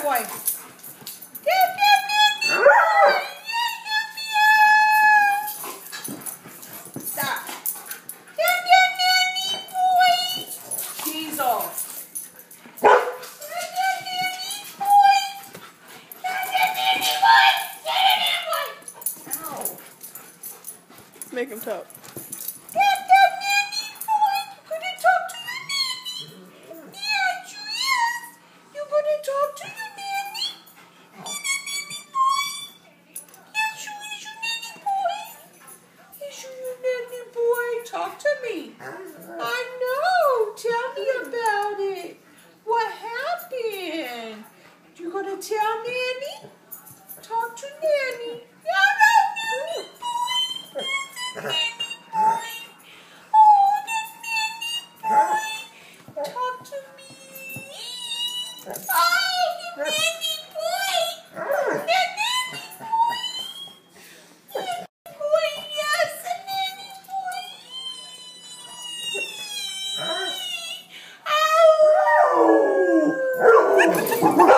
boy. Meow, meow, meow, meow. Stop. Meow, meow, meow, meow, boy. Diesel. Meow, meow, meow, meow, boy. Meow, meow, meow, meow, boy. Meow, meow, meow, boy. Ow. Make him talk. Meow, meow, meow, meow, boy. You gonna talk to your nanny? Yeah, you is. You gonna talk to your nanny? Yes, you is your nanny boy. Yes, you your nanny boy. Talk to me. I know. Tell me about it. What happened? You gonna tell Nanny? Talk to Nanny. Yeah, Nanny boy. Nanny boy. Oh, the Nanny boy. Talk to me. Oh, the Nanny boy. The Nanny boy. Nanny boy, yes, the Nanny boy. Ow!